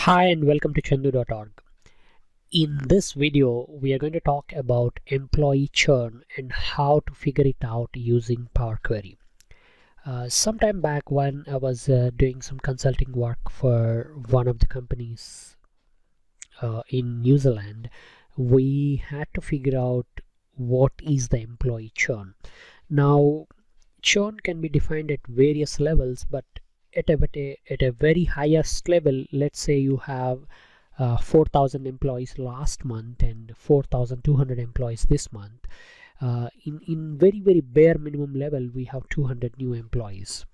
Hi and welcome to chandu.org. In this video, we are going to talk about employee churn and how to figure it out using Power Query. Sometime back when I was doing some consulting work for one of the companies in New Zealand, we had to figure out what is the employee churn. Now, churn can be defined at various levels, but at a very highest level, let's say you have 4,000 employees last month and 4,200 employees this month. In very bare minimum level, we have 200 new employees.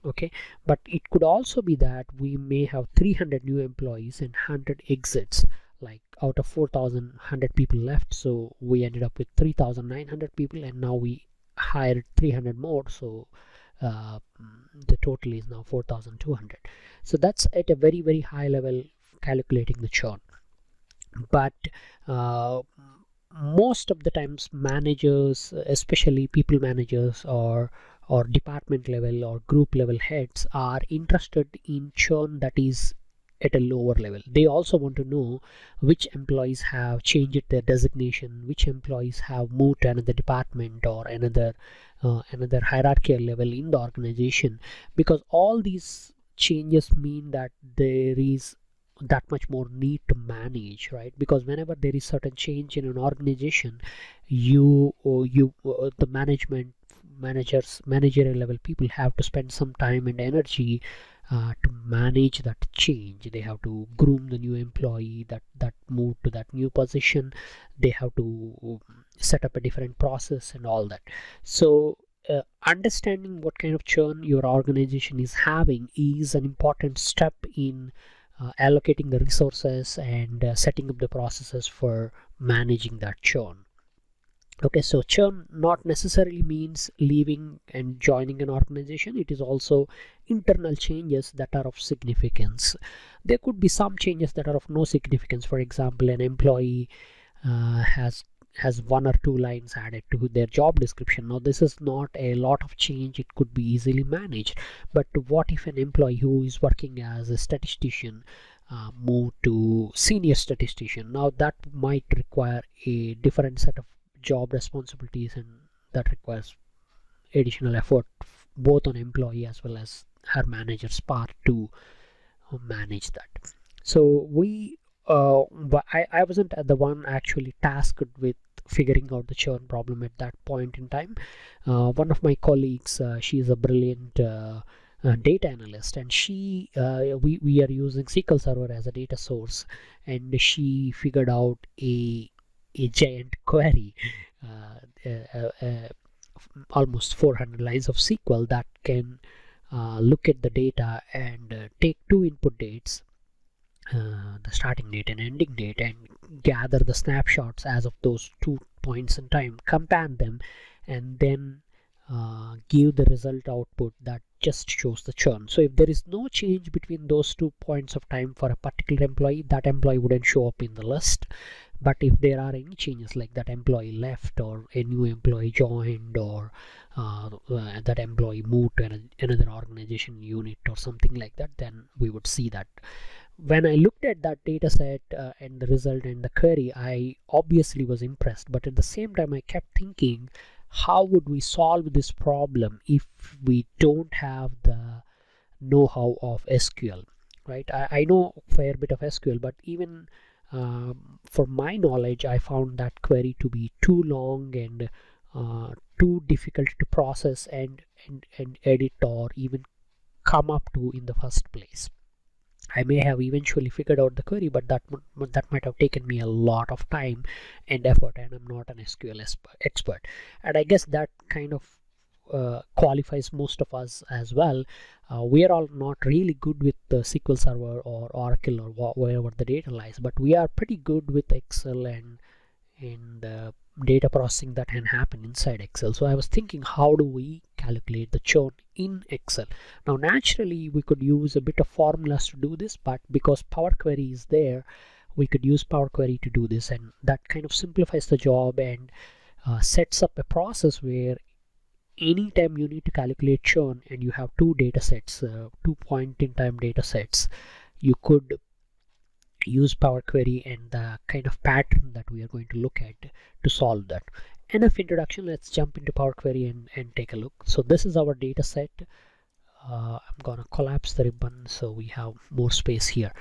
Okay, but it could also be that we may have 300 new employees and 100 exits. Like out of 4,000, 100 people left, so we ended up with 3,900 people, and now we hired 300 more, so uh, the total is now 4,200. So that's at a very high level calculating the churn. But most of the times managers, especially people managers or department level or group level heads, are interested in churn that is at a lower level. They also want to know which employees have changed their designation, which employees have moved to another department or another hierarchical level in the organization, because all these changes mean that there is that much more need to manage, right? Because whenever there is certain change in an organization, the managerial level people have to spend some time and energy to manage that change. They have to groom the new employee that moved to that new position. They have to set up a different process and all that. So understanding what kind of churn your organization is having is an important step in allocating the resources and setting up the processes for managing that churn. Okay, so churn not necessarily means leaving and joining an organization. It is also internal changes that are of significance. There could be some changes that are of no significance. For example, an employee has one or two lines added to their job description. Now this is not a lot of change, it could be easily managed. But what if an employee who is working as a statistician move to senior statistician? Now that might require a different set of job responsibilities, and that requires additional effort both on employee as well as her manager's part to manage that. So I wasn't the one actually tasked with figuring out the churn problem at that point in time. One of my colleagues, she is a brilliant data analyst, and we are using SQL Server as a data source, and she figured out a giant query, almost 400 lines of SQL that can look at the data and take two input dates, the starting date and ending date, and gather the snapshots as of those 2 points in time, compare them, and then give the result output that just shows the churn. So if there is no change between those 2 points of time for a particular employee, that employee wouldn't show up in the list. But if there are any changes, like that employee left or a new employee joined, or that employee moved to another organization unit or something like that, then we would see that. When I looked at that data set and the result and the query, I obviously was impressed, but at the same time I kept thinking, how would we solve this problem if we don't have the know-how of SQL, right? I know a fair bit of SQL, but even for my knowledge, I found that query to be too long and too difficult to process and edit or even come up to in the first place. I may have eventually figured out the query, but that might have taken me a lot of time and effort, and I'm not an SQL expert. And I guess that kind of qualifies most of us as well. We are all not really good with the SQL Server or Oracle or wherever the data lies, but we are pretty good with Excel and data processing that can happen inside Excel. So I was thinking, how do we calculate the churn in Excel? Now naturally we could use a bit of formulas to do this, but because Power Query is there, we could use Power Query to do this, and that kind of simplifies the job and sets up a process where anytime you need to calculate churn and you have two data sets, 2 point in time data sets, you could use Power Query and the kind of pattern that we are going to look at to solve that. Enough introduction, let's jump into Power Query and take a look. So this is our data set. I'm gonna collapse the ribbon so we have more space here.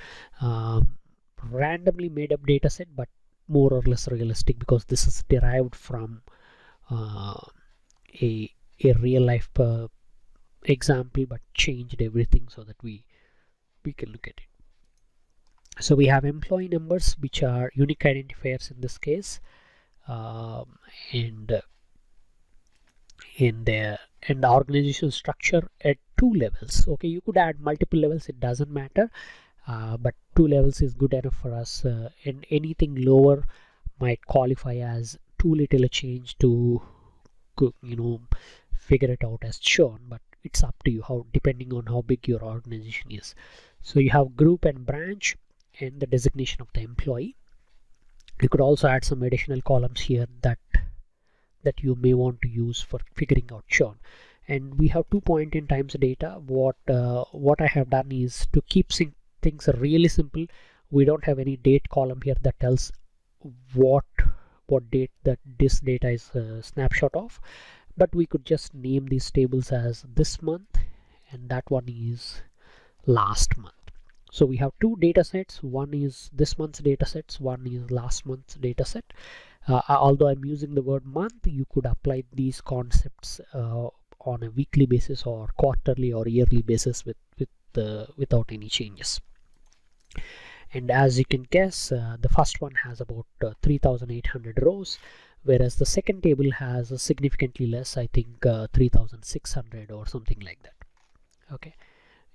Randomly made up data set, but more or less realistic because this is derived from a real life example, but changed everything so that we can look at it. So we have employee numbers, which are unique identifiers in this case, and the organizational structure at 2 levels. Okay, you could add multiple levels, it doesn't matter, but 2 levels is good enough for us, and anything lower might qualify as too little a change to figure it out as churn, but it's up to you, how depending on how big your organization is. So you have group and branch and the designation of the employee. You could also add some additional columns here that you may want to use for figuring out churn. And we have 2 point in times data. What I have done is to keep things really simple. We don't have any date column here that tells what date that this data is a snapshot of, but we could just name these tables as this month, and that one is last month. So we have 2 data sets. One is this month's data sets, one is last month's data set. Although I'm using the word month, you could apply these concepts on a weekly basis or quarterly or yearly basis without any changes. And as you can guess, the first one has about 3,800 rows, whereas the second table has significantly less, I think 3,600 or something like that. Okay,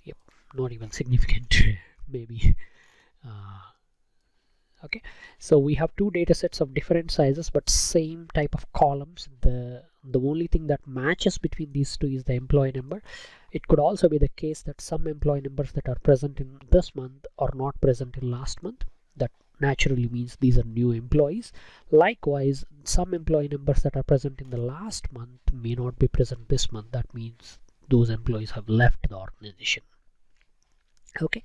yep, not even significant, maybe. Okay, so we have 2 data sets of different sizes but same type of columns. The only thing that matches between these two is the employee number. It could also be the case that some employee numbers that are present in this month are not present in last month. That naturally means these are new employees. Likewise, some employee numbers that are present in the last month may not be present this month. That means those employees have left the organization. Okay,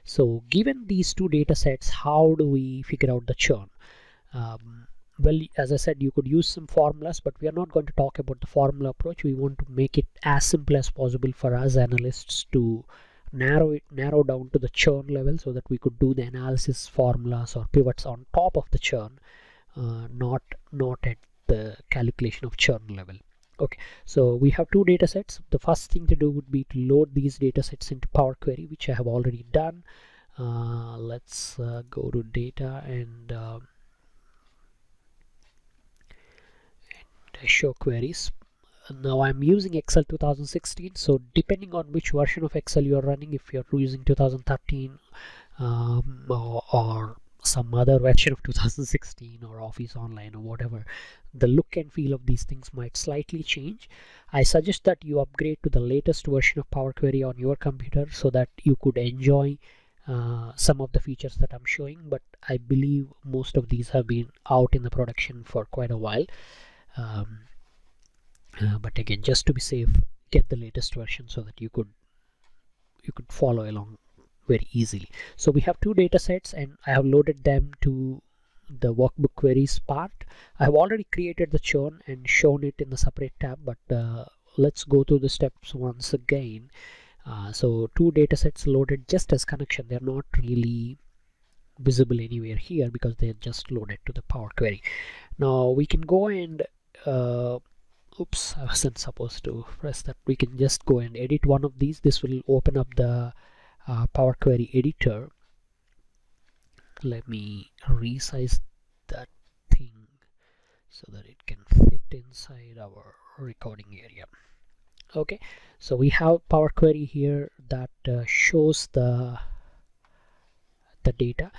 so given these 2 data sets, how do we figure out the churn? Well, as I said, you could use some formulas, but we are not going to talk about the formula approach. We want to make it as simple as possible for us analysts to narrow down to the churn level so that we could do the analysis formulas or pivots on top of the churn, not at the calculation of churn level. Okay, so we have 2 data sets. The first thing to do would be to load these data sets into Power Query, which I have already done. Let's go to data and show queries. Now I'm using Excel 2016, so depending on which version of Excel you're running, if you're using 2013 or some other version of 2016 or Office Online or whatever, the look and feel of these things might slightly change. I suggest that you upgrade to the latest version of Power Query on your computer so that you could enjoy some of the features that I'm showing, but I believe most of these have been out in the production for quite a while. But again, just to be safe, get the latest version so that you could follow along very easily. So we have 2 data sets and I have loaded them to the workbook queries part. I have already created the churn and shown it in the separate tab, but let's go through the steps once again. So 2 data sets loaded just as connection. They're not really visible anywhere here because they're just loaded to the Power Query. Now we can go and oops, I wasn't supposed to press that. We can just go and edit one of these. This will open up the Power Query editor. Let me resize that thing so that it can fit inside our recording area. Okay, so we have Power Query here that shows the data.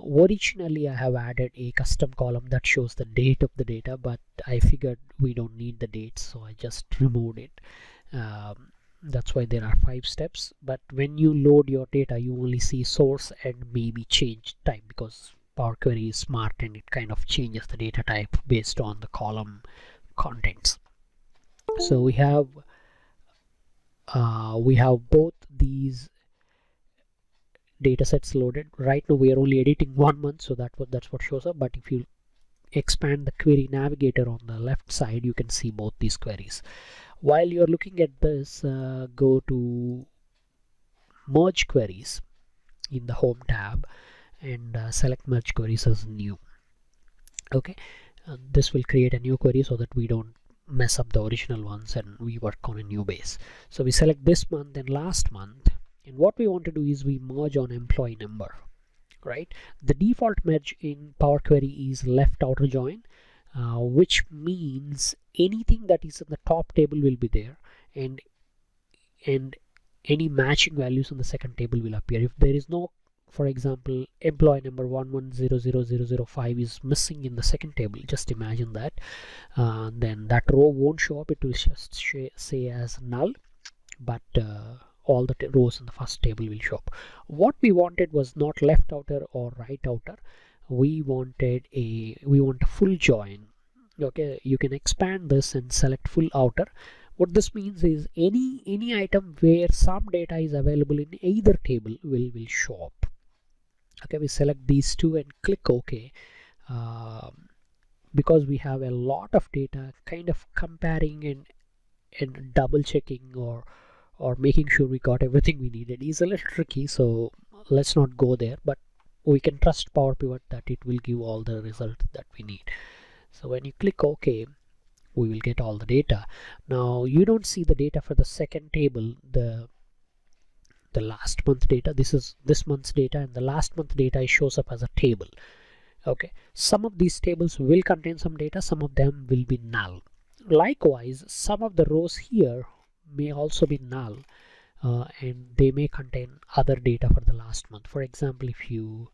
Originally I have added a custom column that shows the date of the data, but I figured we don't need the dates, so I just removed it. That's why there are 5 steps, but when you load your data you only see source and maybe change type, because Power Query is smart and it kind of changes the data type based on the column contents. So we have both these data sets loaded. Right now we are only editing 1 month, so that's what shows up. But if you expand the query navigator on the left side, you can see both these queries. While you're looking at this, go to merge queries in the home tab and select merge queries as new. Okay, this will create a new query so that we don't mess up the original ones and we work on a new base. So we select this month and last month, and what we want to do is we merge on employee number, right? The default merge in Power Query is left outer join, which means anything that is in the top table will be there, and any matching values in the second table will appear. If there is no, for example, employee number 11000005 is missing in the second table, just imagine that, then that row won't show up. It will just say as null, but all the rows in the first table will show up. What we wanted was not left outer or right outer. We want a full join. Okay, you can expand this and select full outer. What this means is any item where some data is available in either table will show up. Okay, we select these two and click OK. Because we have a lot of data, kind of comparing and double checking or making sure we got everything we needed is a little tricky, so let's not go there, but we can trust Power Pivot that it will give all the results that we need. So when you click OK, we will get all the data. Now you don't see the data for the second table, the last month data. This is this month's data, and the last month data shows up as a table. Okay, some of these tables will contain some data, some of them will be null. Likewise, some of the rows here may also be null, and they may contain other data for the last month. For example, if you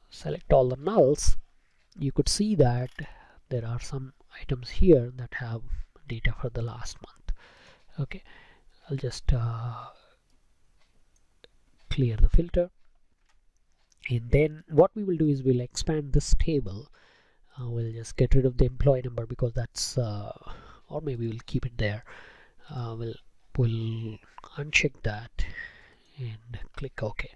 select all the nulls, you could see that there are some items here that have data for the last month. Okay, I'll just clear the filter, and then what we will do is we'll expand this table. We'll just get rid of the employee number because that's or maybe we'll keep it there. We'll uncheck that and click OK.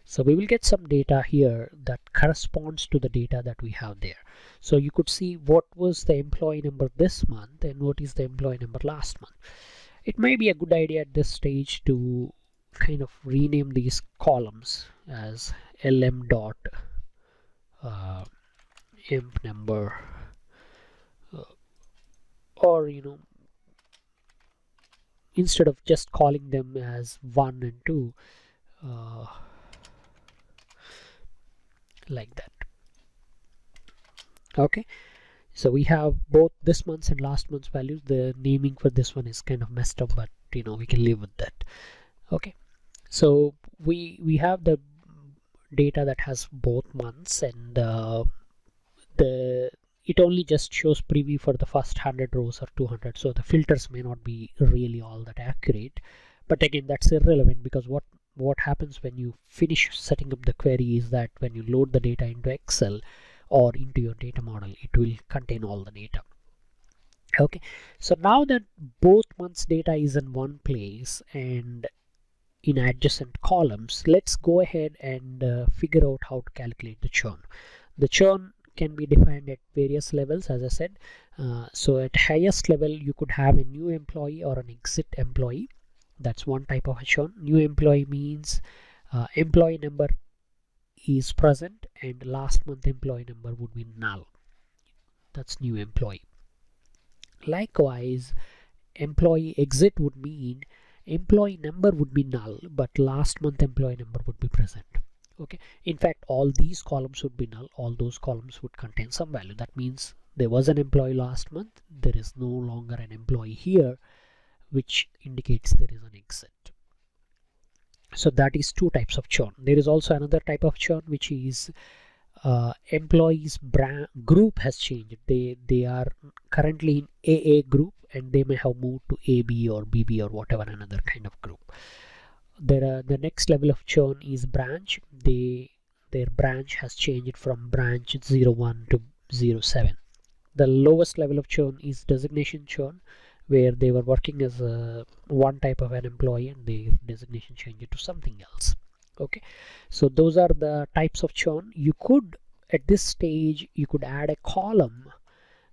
So we will get some data here that corresponds to the data that we have there. So you could see what was the employee number this month and what is the employee number last month. It may be a good idea at this stage to kind of rename these columns as lm dot emp number, or instead of just calling them as 1 and 2, like that. Okay, so we have both this month's and last month's values. The naming for this one is kind of messed up, but we can live with that. Okay, so we have the data that has both months, and it only just shows preview for the first 100 rows or 200, so the filters may not be really all that accurate. But again, that's irrelevant, because what happens when you finish setting up the query is that when you load the data into Excel or into your data model, it will contain all the data. Okay, so now that both months data is in one place and in adjacent columns, let's go ahead and figure out how to calculate the churn. The churn can be defined at various levels, as I said. So at highest level, you could have a new employee or an exit employee. That's one type of a churn. New employee means employee number is present and last month employee number would be null. That's new employee. Likewise, employee exit would mean employee number would be null, but last month employee number would be present. Okay, in fact, all these columns would be null. All those columns would contain some value. That means there was an employee last month, there is no longer an employee here, which indicates there is an exit. So that is two types of churn. There is also another type of churn, which is employees group has changed. They are currently in AA group and they may have moved to AB or BB or whatever another kind of group. The next level of churn is branch. Their branch has changed from branch 01 to 07. The lowest level of churn is designation churn, where they were working as one type of an employee and their designation changed to something else. Okay, so those are the types of churn. You could, at this stage, you could add a column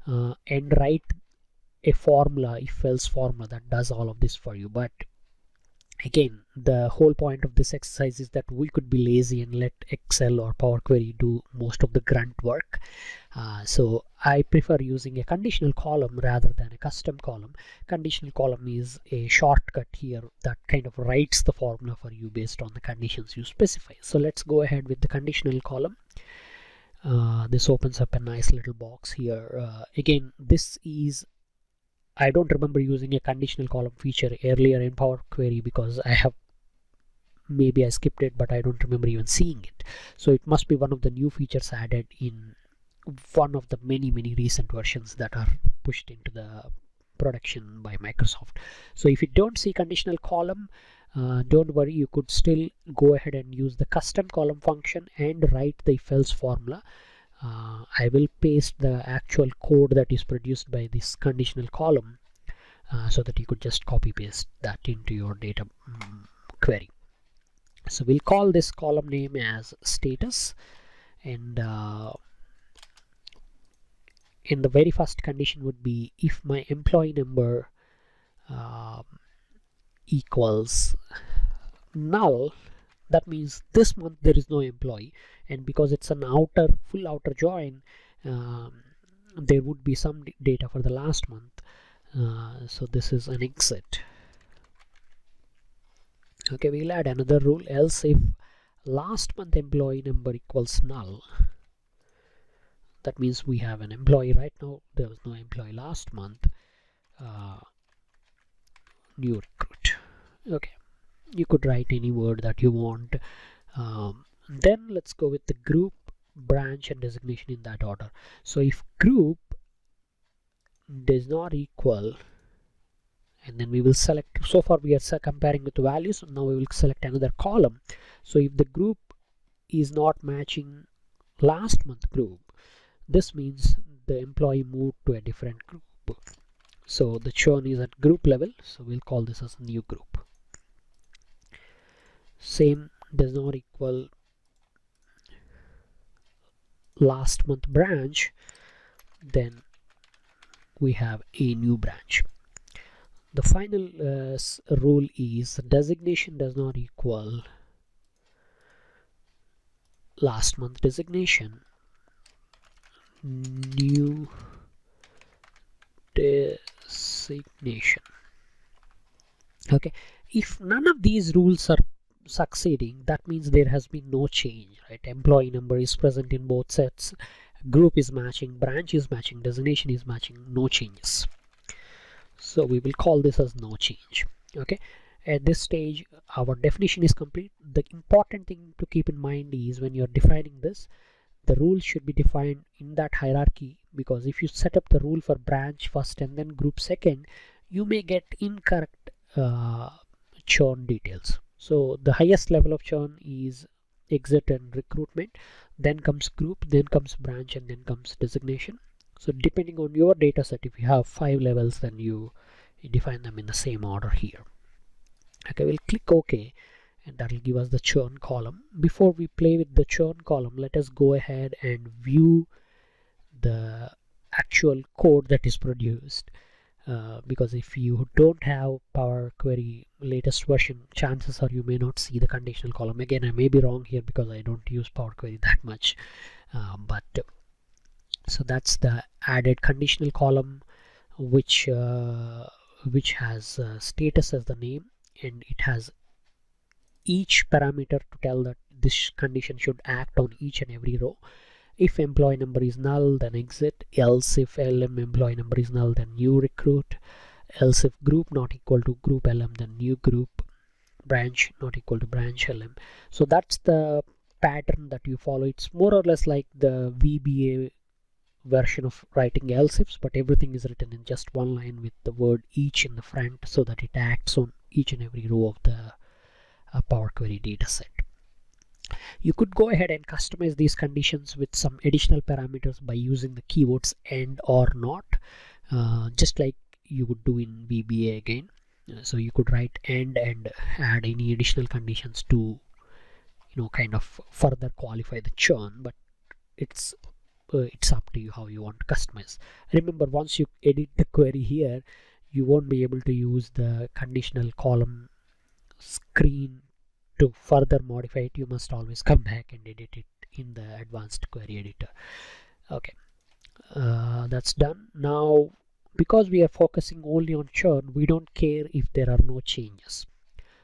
and write a formula, if else formula, that does all of this for you. But again, the whole point of this exercise is that we could be lazy and let Excel or Power Query do most of the grunt work. So I prefer using a conditional column rather than a custom column. Conditional column is a shortcut here that kind of writes the formula for you based on the conditions you specify. So let's go ahead with the conditional column. This opens up a nice little box here. Again, this is, I don't remember using a conditional column feature earlier in Power Query because maybe I skipped it, but I don't remember even seeing it. So it must be one of the new features added in one of the many recent versions that are pushed into the production by Microsoft. So if you don't see conditional column, don't worry, you could still go ahead and use the custom column function and write the if else formula. I will paste the actual code that is produced by this conditional column so that you could just copy paste that into your data query. So we'll call this column name as status, and in the very first condition would be if my employee number equals null. That means this month there is no employee, and because it's an full outer join, there would be some data for the last month. So this is an exit. Okay, we'll add another rule, else if last month employee number equals null. That means we have an employee right now, there was no employee last month. New recruit. Okay, you could write any word that you want. Then let's go with the group, branch and designation in that order. So if group does not equal, and then we will select, so far we are comparing with the values, now we will select another column. So if the group is not matching last month group, this means the employee moved to a different group. So the churn is at group level, so we'll call this as new group. Same, does not equal last month branch, then we have a new branch. The final rule is designation does not equal last month designation, new designation. Okay, if none of these rules are succeeding, that means there has been no change, right? Employee number is present in both sets, group is matching, branch is matching, designation is matching, no changes. So we will call this as no change. Okay, at this stage our definition is complete. The important thing to keep in mind is when you're defining this, the rule should be defined in that hierarchy, because if you set up the rule for branch first and then group second, you may get incorrect churn details. So the highest level of churn is exit and recruitment, then comes group, then comes branch, and then comes designation. So depending on your data set, if you have 5 levels, then you define them in the same order here. Okay, we'll click OK, and that will give us the churn column. Before we play with the churn column, let us go ahead and view the actual code that is produced. Because if you don't have Power Query latest version, chances are you may not see the conditional column. Again, I may be wrong here because I don't use Power Query that much, so that's the added conditional column, which has status as the name, and it has each parameter to tell that this condition should act on each and every row. If employee number is null, then exit. Else if LM employee number is null, then new recruit. Else if group not equal to group LM, then new group. Branch not equal to branch LM. So that's the pattern that you follow. It's more or less like the VBA version of writing else ifs, but everything is written in just one line with the word each in the front, so that it acts on each and every row of the Power Query dataset. You could go ahead and customize these conditions with some additional parameters by using the keywords and or not, just like you would do in VBA again. So you could write and add any additional conditions to kind of further qualify the churn, but it's up to you how you want to customize. Remember, once you edit the query here, you won't be able to use the conditional column screen to further modify it. You must always come back and edit it in the advanced query editor. Okay, that's done. Now, because we are focusing only on churn, we don't care if there are no changes.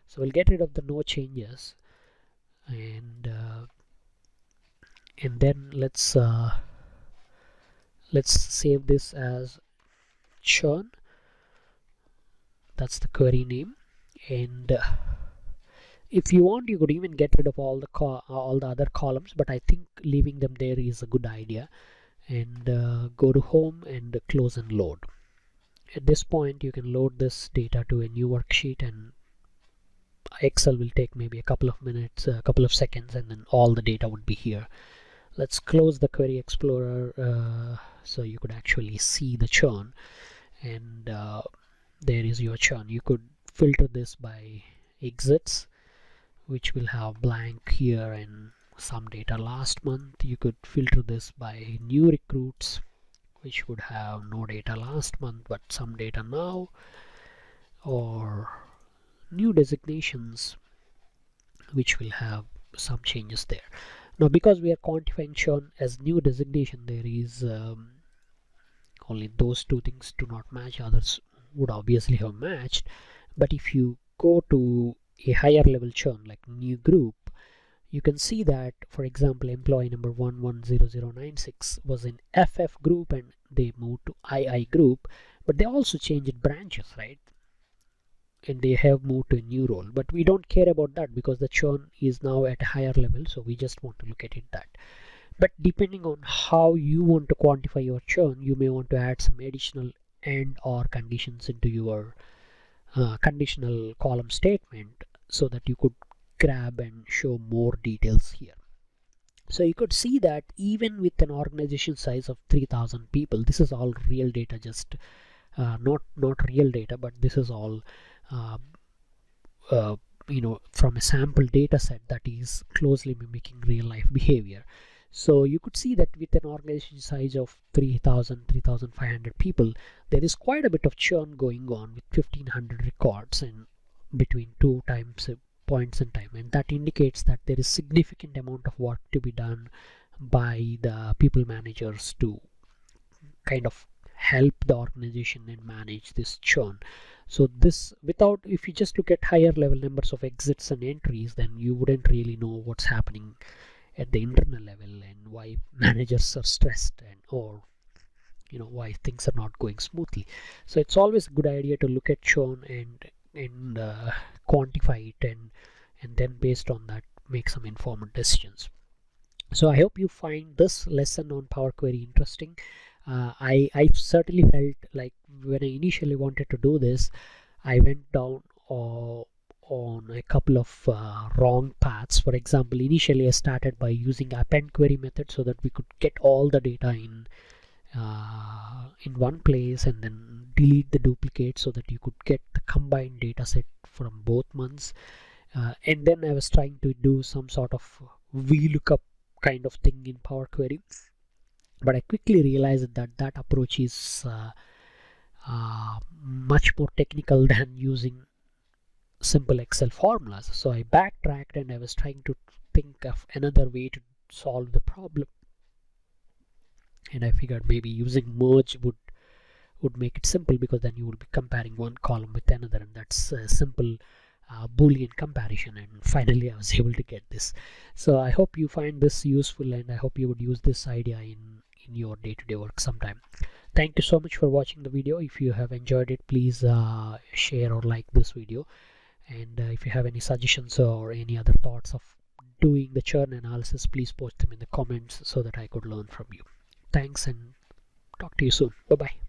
So we'll get rid of the no changes, and then let's save this as churn. That's the query name. And if you want, you could even get rid of all the other columns, but I think leaving them there is a good idea. And go to home and close and load. At this point, you can load this data to a new worksheet, and Excel will take maybe a couple of minutes, a couple of seconds, and then all the data would be here. Let's close the Query Explorer so you could actually see the churn. And there is your churn. You could filter this by exits, which will have blank here and some data last month. You could filter this by new recruits, which would have no data last month but some data now, or new designations, which will have some changes there. Now, because we are quantifying churn as new designation, there is only those two things do not match. Others would obviously have matched. But if you go to a higher level churn like new group, you can see that, for example, employee number 110096 was in FF group and they moved to II group, but they also changed branches, right? And they have moved to a new role. But we don't care about that because the churn is now at a higher level, so we just want to look at it that. But depending on how you want to quantify your churn, you may want to add some additional and or conditions into your conditional column statement so that you could grab and show more details here. So you could see that even with an organization size of 3,000 people, this is all real data, just not real data, but this is all from a sample data set that is closely mimicking real life behavior. So you could see that with an organization size of 3,500 people, there is quite a bit of churn going on with 1,500 records and between 2 times points in time, and that indicates that there is significant amount of work to be done by the people managers to kind of help the organization and manage this churn. So this, without, if you just look at higher level numbers of exits and entries, then you wouldn't really know what's happening at the internal level and why managers are stressed and or why things are not going smoothly. So it's always a good idea to look at churn and quantify it, and then based on that make some informed decisions. So I hope you find this lesson on Power Query interesting. I certainly felt like when I initially wanted to do this, I went down on a couple of wrong paths. For example, initially I started by using append query method so that we could get all the data in one place and then delete the duplicates so that you could get the combined data set from both months. And then I was trying to do some sort of VLOOKUP kind of thing in Power Query, but I quickly realized that that approach is much more technical than using simple Excel formulas. So I backtracked and I was trying to think of another way to solve the problem, and I figured maybe using merge would make it simple, because then you will be comparing one column with another, and that's a simple Boolean comparison. And finally I was able to get this. So I hope you find this useful, and I hope you would use this idea in your day-to-day work sometime. Thank you so much for watching the video. If you have enjoyed it, please share or like this video, and if you have any suggestions or any other thoughts of doing the churn analysis, please post them in the comments so that I could learn from you. Thanks, and talk to you soon. Bye bye.